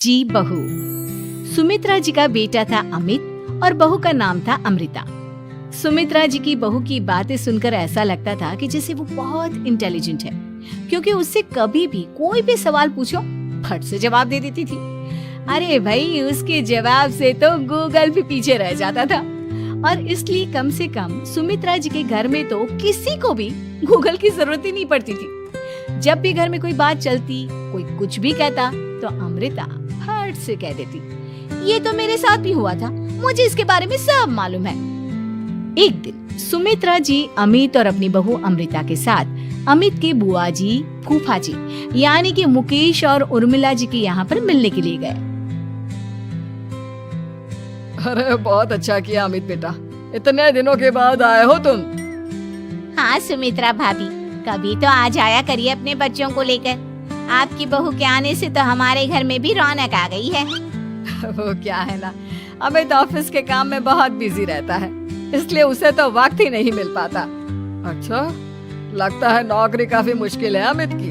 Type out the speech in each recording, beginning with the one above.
जी बहू। सुमित्रा जी का बेटा था अमित और बहू का नाम था अमृता। सुमित्रा जी की बहू की बातें सुनकर ऐसा लगता था कि जैसे वो बहुत इंटेलिजेंट है, क्योंकि उससे कभी भी कोई भी सवाल पूछो फट से जवाब दे देती थी। अरे भाई, उसके जवाब से तो गूगल भी पीछे रह जाता था। और इसलिए कम से कम सुमित्रा जी के घर में तो किसी को भी गूगल की जरूरत ही नहीं पड़ती थी। जब भी घर में कोई बात चलती, कोई कुछ भी कहता, तो अमृता फट से कह देती, ये तो मेरे साथ भी हुआ था, मुझे इसके बारे में सब मालूम है। एक दिन सुमित्रा जी अमित और अपनी बहू अमृता के साथ अमित के बुआ जी, फूफा जी यानी कि मुकेश और उर्मिला जी के यहाँ पर मिलने के लिए गए। अरे बहुत अच्छा किया अमित बेटा, इतने दिनों के बाद आए हो तुम। हाँ सुमित्रा भाभी, कभी तो आ जाया करिए अपने बच्चों को लेकर। आपकी बहू के आने से तो हमारे घर में भी रौनक आ गई है। वो क्या है ना, अमित ऑफिस के काम में बहुत बिजी रहता है, इसलिए उसे तो वक्त ही नहीं मिल पाता। अच्छा, लगता है नौकरी काफी मुश्किल है अमित की।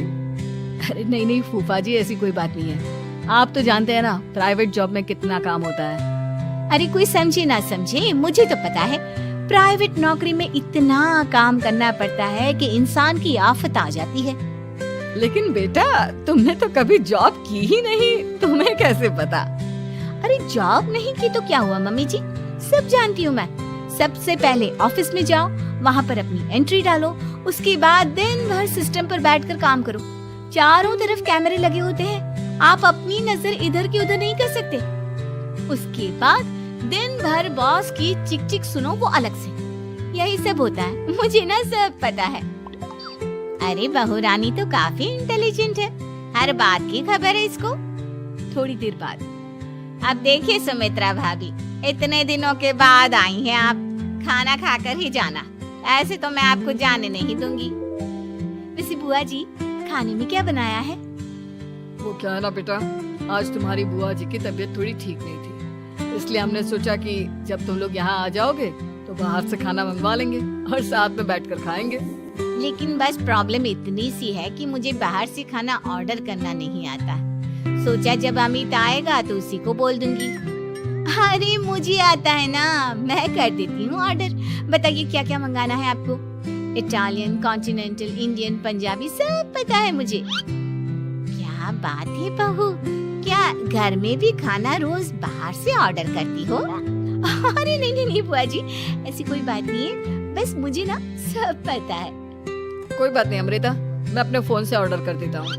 अरे नहीं नहीं फूफा जी, ऐसी कोई बात नहीं है। आप तो जानते हैं ना प्राइवेट जॉब में कितना काम होता है। अरे कोई समझे ना समझे, मुझे तो पता है प्राइवेट नौकरी में इतना काम करना पड़ता है कि इंसान की आफत आ जाती है। लेकिन बेटा, तुमने तो कभी जॉब की ही नहीं, तुम्हें कैसे पता? अरे जॉब नहीं की तो क्या हुआ मम्मी जी, सब जानती हूँ मैं। सबसे पहले ऑफिस में जाओ, वहाँ पर अपनी एंट्री डालो, उसके बाद दिन भर सिस्टम पर बैठकर काम करो। चारों तरफ कैमरे लगे होते हैं, आप अपनी नजर इधर की उधर नहीं कर सकते। उसके बाद दिन भर बॉस की चिक चिक सुनो, वो अलग से। यही सब होता है, मुझे ना सब पता है। अरे बहू रानी तो काफी इंटेलिजेंट है, हर बात की खबर है इसको। थोड़ी देर बाद अब देखिए सुमित्रा भाभी, इतने दिनों के बाद आई हैं आप, खाना खाकर ही जाना, ऐसे तो मैं आपको जाने नहीं दूंगी। वैसे बुआ जी, खाने में क्या बनाया है? वो क्या है ना बेटा, आज तुम्हारी बुआ जी की तबीयत थोड़ी ठीक नहीं थी, इसलिए हमने सोचा कि जब तुम लोग यहाँ आ जाओगे तो बाहर से खाना मंगवा लेंगे और साथ में बैठकर खाएंगे। लेकिन बस प्रॉब्लम इतनी सी है कि मुझे बाहर से खाना ऑर्डर करना नहीं आता। सोचा जब अमित आएगा तो उसी को बोल दूंगी। अरे मुझे आता है ना, मैं कर देती हूँ ऑर्डर। बताइए क्या क्या मंगाना है आपको? इटालियन, कॉन्टिनेंटल, इंडियन, पंजाबी, सब पता है मुझे। क्या बात है बहू, क्या घर में भी खाना रोज बाहर से ऑर्डर करती हो? अरे नहीं नहीं नहीं बुआ जी, ऐसी कोई बात नहीं है, बस मुझे ना सब पता है। कोई बात नहीं अमृता, मैं अपने फोन से ऑर्डर कर देता हूँ।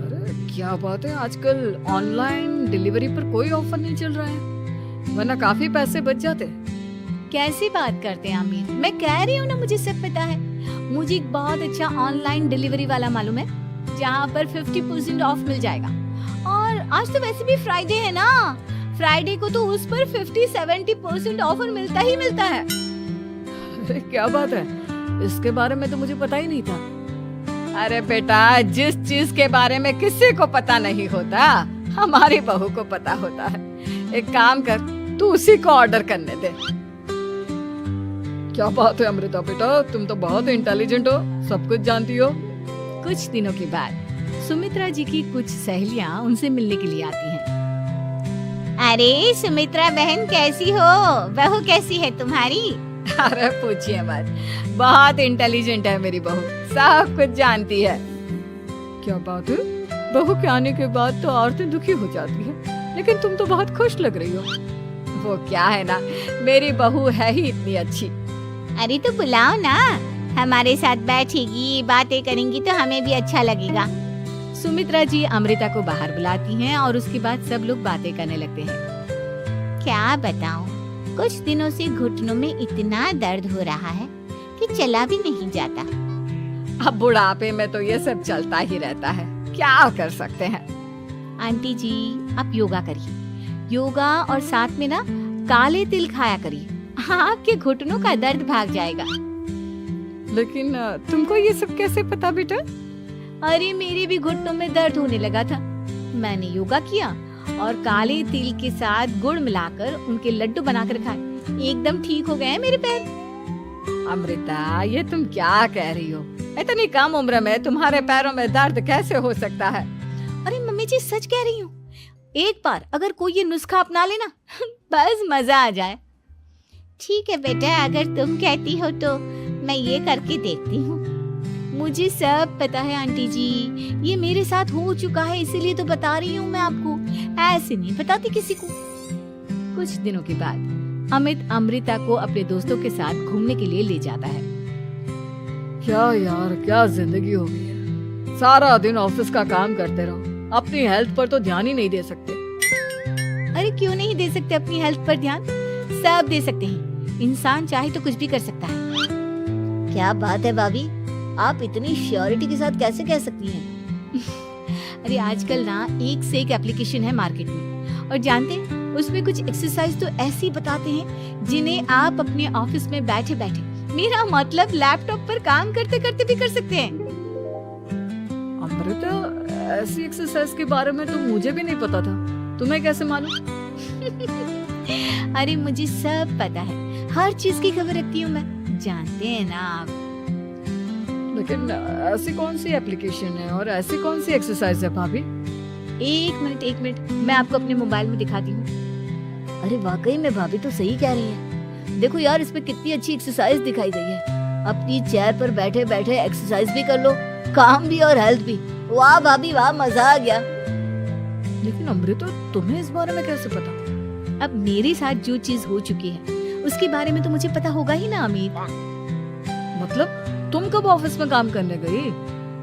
अरे क्या बात है, आजकल ऑनलाइन डिलीवरी पर कोई ऑफर नहीं चल रहा है, वरना काफी पैसे बच जाते। कैसी बात करते हैं अमीर, मैं कह रही हूँ ना मुझे सब पता है। मुझे एक बहुत अच्छा ऑनलाइन डिलीवरी वाला मालूम है, जहाँ पर 50% ऑफ मिल जाएगा। और आज तो वैसे भी फ्राइडे है ना, फ्राइडे को तो उस पर 50-70% ऑफर मिलता ही मिलता है। अरे क्या बात है, इसके बारे में तो मुझे पता ही नहीं था। अरे बेटा, जिस चीज के बारे में किसी को पता नहीं होता, हमारी बहू को पता होता है। एक काम कर, तू उसी को ऑर्डर करने दे। क्या बात है अमृता बेटा, तुम तो बहुत इंटेलिजेंट हो, सब कुछ जानती हो। कुछ दिनों के बाद सुमित्रा जी की कुछ सहेलियां उनसे मिलने के लिए आती हैं। अरे सुमित्रा बहन कैसी हो, बहू कैसी है तुम्हारी? अरे पूछिए मत, बहुत इंटेलिजेंट है मेरी बहू, सब कुछ जानती है। क्या बात है, बहू के आने के बाद तो औरतें दुखी हो जाती है, लेकिन तुम तो बहुत खुश लग रही हो। वो क्या है ना, मेरी बहू है ही इतनी अच्छी। अरे तो बुलाओ ना, हमारे साथ बैठेगी, बातें करेंगी तो हमें भी अच्छा लगेगा। सुमित्रा जी अमृता को बाहर बुलाती हैं और उसके बाद सब लोग बातें करने लगते हैं। क्या बताऊं, कुछ दिनों से घुटनों में इतना दर्द हो रहा है कि चला भी नहीं जाता। अब बुढ़ापे में तो ये सब चलता ही रहता है, क्या कर सकते हैं। आंटी जी, आप योगा करिए, योगा और साथ में ना काले तिल खाया करिए, आपके घुटनों का दर्द भाग जाएगा। लेकिन तुमको ये सब कैसे पता बेटा? अरे मेरे भी घुटनों में दर्द होने लगा था, मैंने योगा किया और काले तिल के साथ गुड़ मिलाकर उनके लड्डू बनाकर खाए, एकदम ठीक हो गए हैं मेरे पैर। अमृता, ये तुम क्या कह रही हो? इतनी कम उम्र में तुम्हारे पैरों में दर्द कैसे हो सकता है? अरे मम्मी जी, सच कह रही हूँ, एक बार अगर कोई ये नुस्खा अपना लेना बस मजा आ जाए। ठीक है बेटा, अगर तुम कहती हो तो मैं ये करके देखती हूँ। मुझे सब पता है आंटी जी, ये मेरे साथ हो चुका है, इसीलिए तो बता रही हूँ मैं आपको, ऐसे नहीं बताती किसी को। कुछ दिनों के बाद अमित अमृता को अपने दोस्तों के साथ घूमने के लिए ले जाता है। क्या यार, क्या जिंदगी हो गई है। सारा दिन ऑफिस का काम करते रहो, अपनी हेल्थ पर तो ध्यान ही नहीं दे सकते। अरे क्यों नहीं दे सकते अपनी हेल्थ पर ध्यान, सब दे सकते हैं। इंसान चाहे तो कुछ भी कर सकता है। क्या बात है भाभी, आप इतनी श्योरिटी के साथ कैसे कह सकती हैं? अरे आजकल ना एक से एक एप्लीकेशन है मार्केट में, और जानते हैं उसमें कुछ एक्सरसाइज तो ऐसी बताते हैं जिन्हें आप अपने ऑफिस में बैठे बैठे, मेरा मतलब लैपटॉप पर काम करते करते भी कर सकते हैं। अमृता, ऐसी एक्सरसाइज के बारे में तो मुझे भी नहीं पता था, तुम्हें कैसे मालूम? अरे मुझे सब पता है, हर चीज की खबर रखती हूँ मैं, जानते हैं ना आप। लेकिन ऐसी कौन सी एप्लीकेशन है और ऐसी कौन सी एक्सरसाइज है भाभी? एक मिनट, मैं आपको अपने मोबाइल में दिखाती हूँ। अरे वाकई में भाभी तो सही कह रही है। देखो यार, इसमें कितनी अच्छी एक्सरसाइज दिखाई गई है। अपनी चेयर पर बैठे बैठे एक्सरसाइज भी कर लो, काम भी और हेल्थ भी। वाह भाभी वाह, मजा आ गया। लेकिन अमृता, तुम्हें इस बारे में कैसे पता? अब मेरे साथ जो चीज हो चुकी है उसके बारे में तो मुझे पता होगा ही ना अमित। मतलब तुम कब ऑफिस में काम करने गई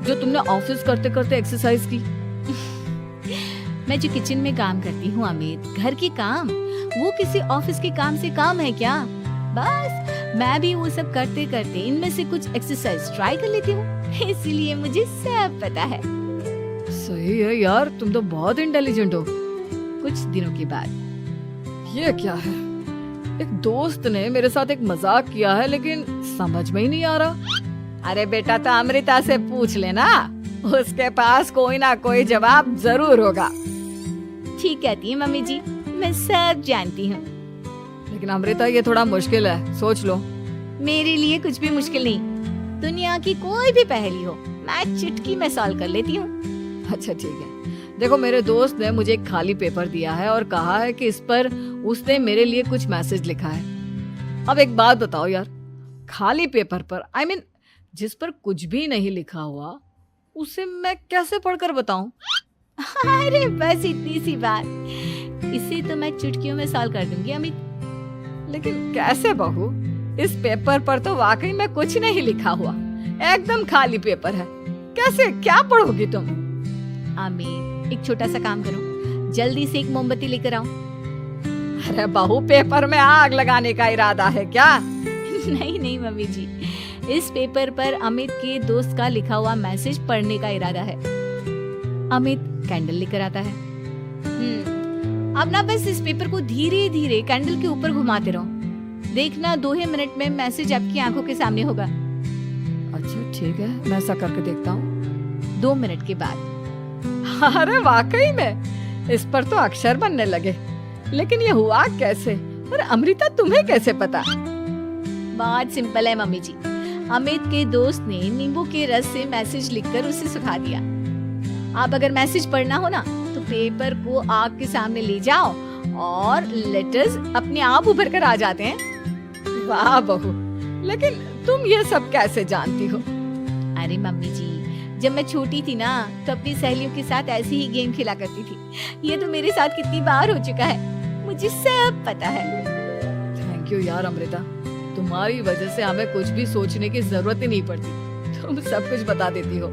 जो तुमने ऑफिस करते करते एक्सरसाइज की? मैं जो किचन में काम करती हूँ अमित, घर के काम, वो किसी ऑफिस के काम से काम है क्या? बस मैं भी वो सब करते करते इनमें से कुछ एक्सरसाइज ट्राई कर लेती हूँ, इसीलिए मुझे सब पता है। सही है यार, तुम तो बहुत इंटेलिजेंट हो। कुछ दिनों के बाद ये क्या है? एक दोस्त ने मेरे साथ एक मजाक किया है, लेकिन समझ में ही नहीं आ रहा। अरे बेटा, तो अमृता से पूछ लेना, उसके पास कोई ना कोई जवाब जरूर होगा। ठीक कहती है मम्मी जी, मैं सब जानती हूँ। लेकिन अमृता, ये थोड़ा मुश्किल है, सोच लो। मेरे लिए कुछ भी मुश्किल नहीं, दुनिया की कोई भी पहेली हो मैं चुटकी में सॉल्व कर लेती हूँ। अच्छा ठीक है, देखो मेरे दोस्त ने मुझे एक खाली पेपर दिया है और कहा है कि इस पर उसने मेरे लिए कुछ मैसेज लिखा है। अब एक बात बताओ यार, खाली पेपर पर, I mean, जिस पर कुछ भी नहीं लिखा हुआ, उसे मैं कैसे पढ़कर बताऊं? अरे बस इतनी सी बात, इसे तो मैं चुटकियों में सॉल्व कर दूंगी अमित। लेकिन कैसे बहू, इस पेपर पर तो वाकई में कुछ नहीं लिखा हुआ, एकदम खाली पेपर है, कैसे क्या पढ़ोगी तुम? अमित, एक छोटा सा काम करो, जल्दी से एक मोमबत्ती लेकर आओ। अरे बहू, पेपर में आग लगाने का इरादा है क्या? नहीं मम्मी जी, इस पेपर पर अमित के दोस्त का लिखा हुआ मैसेज पढ़ने का इरादा है। अमित कैंडल लेकर आता है। अब ना बस इस पेपर को धीरे धीरे कैंडल के ऊपर घुमाते रहो, देखना 2 ही मिनट में मैसेज आपकी आंखों के सामने होगा। अच्छा ठीक है, मैं ऐसा करके देखता हूँ। 2 मिनट के बाद, अरे वाकई में इस पर तो अक्षर बनने लगे, लेकिन ये हुआ कैसे? और अमृता, तुम्हें कैसे पता? बहुत सिंपल है मम्मी जी, अमित के दोस्त ने नींबू के रस से मैसेज लिखकर उसे सुखा दिया। आप अगर मैसेज पढ़ना हो ना तो पेपर को आग के सामने ले जाओ और लेटर्स अपने आप उभर कर आ जाते हैं। वाह बहू, लेकिन तुम ये सब कैसे जानती हो? अरे मम्मी जी, जब मैं छोटी थी ना तो अपनी सहेलियों के साथ ऐसे ही गेम खेला करती थी। ये तो मेरे साथ कितनी बार हो चुका है, मुझे सब पता है। थैंक यू यार अमृता, तुम्हारी वजह से हमें कुछ भी सोचने की जरूरत ही नहीं पड़ती, तुम सब कुछ बता देती हो।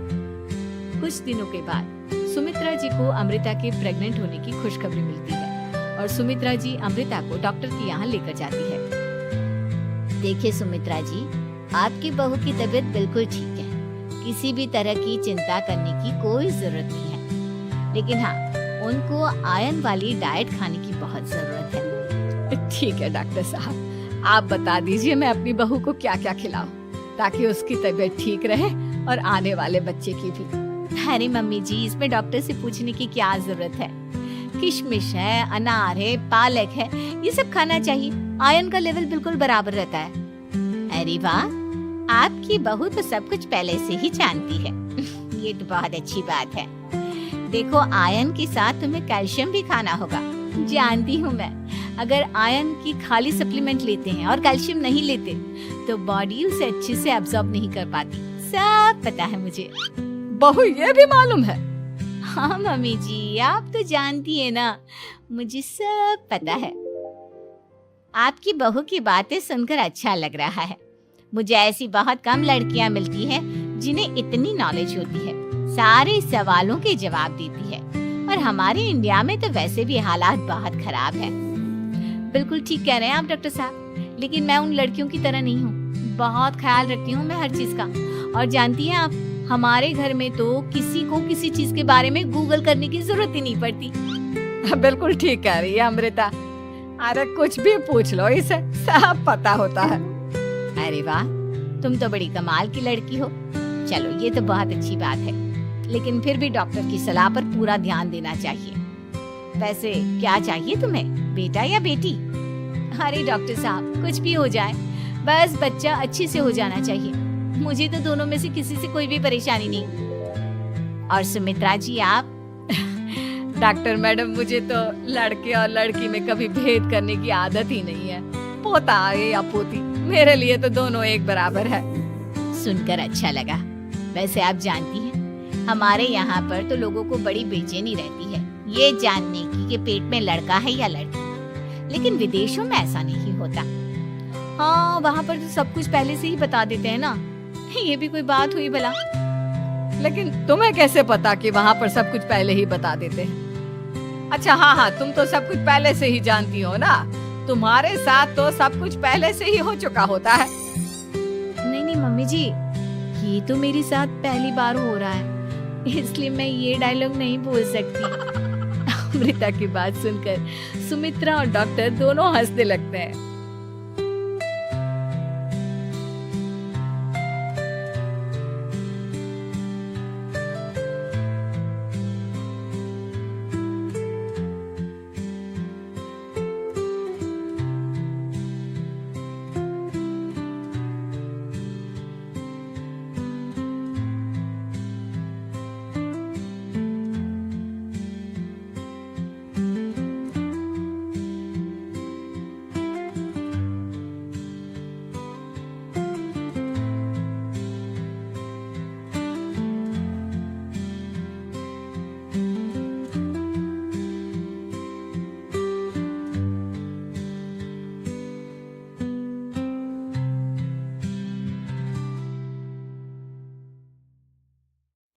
कुछ दिनों के बाद सुमित्रा जी को अमृता के प्रेग्नेंट होने की खुशखबरी मिलती है और सुमित्रा जी अमृता को डॉक्टर के यहाँ लेकर जाती है। देखिए सुमित्रा जी, आपकी बहू की तबीयत बिल्कुल ठीक है, किसी भी तरह की चिंता करने की कोई जरूरत नहीं है। लेकिन हाँ, उनको आयरन वाली डाइट खाने की बहुत जरूरत है। ठीक है डॉक्टर साहब, आप बता दीजिए मैं अपनी बहू को क्या क्या खिलाऊं ताकि उसकी तबीयत ठीक रहे और आने वाले बच्चे की भी। अरे मम्मी जी, इसमें डॉक्टर से पूछने की क्या जरूरत है, किशमिश है, अनार है, पालक है, ये सब खाना चाहिए, आयरन का लेवल बिल्कुल बराबर रहता है। अरे वाह, आपकी बहू तो सब कुछ पहले से ही जानती है। ये तो बहुत अच्छी बात है। देखो आयरन के साथ तुम्हें कैल्शियम भी खाना होगा। जानती हूँ मैं, अगर आयरन की खाली सप्लीमेंट लेते हैं और कैल्शियम नहीं लेते तो बॉडी उसे अच्छे से एब्जॉर्ब नहीं कर पाती। सब पता है मुझे। बहू ये भी मालूम है? हाँ मम्मी जी, आप तो जानती है ना, मुझे सब पता है। आपकी बहू की बातें सुनकर अच्छा लग रहा है। मुझे ऐसी बहुत कम लड़कियां मिलती हैं जिन्हें इतनी नॉलेज होती है, सारे सवालों के जवाब देती है। और हमारे इंडिया में तो वैसे भी हालात बहुत खराब है। बिल्कुल ठीक कह रहे हैं आप डॉक्टर साहब, लेकिन मैं उन लड़कियों की तरह नहीं हूँ। बहुत ख्याल रखती हूँ मैं हर चीज का। और जानती हैं आप, हमारे घर में तो किसी को किसी चीज के बारे में गूगल करने की जरूरत ही नहीं पड़ती। बिल्कुल ठीक कह रही है अमृता। अरे कुछ भी पूछ लो, इसे सब पता होता है। अरे वाह, तुम तो बड़ी कमाल की लड़की हो। चलो ये तो बहुत अच्छी बात है, लेकिन फिर भी डॉक्टर की सलाह पर पूरा ध्यान देना चाहिए। वैसे क्या चाहिए तुम्हें, बेटा या बेटी? अरे डॉक्टर साहब, कुछ भी हो जाए, बस बच्चा अच्छे से हो जाना चाहिए। मुझे तो दोनों में से किसी से कोई भी परेशानी नहीं। और सुमित्रा जी आप? डॉक्टर मैडम, मुझे तो लड़के और लड़की में कभी भेद करने की आदत ही नहीं है। पोता आए या पोती, मेरे लिए तो दोनों एक बराबर है। सुनकर अच्छा लगा। वैसे आप जानती हैं, हमारे यहाँ पर तो लोगों को बड़ी बेचैनी रहती है ये जानने की कि पेट में लड़का है या लड़की। लेकिन विदेशों में ऐसा नहीं होता। हाँ, वहाँ पर तो सब कुछ पहले से ही बता देते हैं ना। ये भी कोई बात हुई भला? लेकिन तुम्हें कैसे पता कि वहाँ पर सब कुछ पहले ही बता देते हैं? अच्छा हाँ, तुम तो सब कुछ पहले से ही जानती हो ना। तुम्हारे साथ तो सब कुछ पहले से ही हो चुका होता है। नहीं मम्मी जी, ये तो मेरे साथ पहली बार हो रहा है, इसलिए मैं ये डायलॉग नहीं बोल सकती। अमृता की बात सुनकर सुमित्रा और डॉक्टर दोनों हंसने लगते हैं।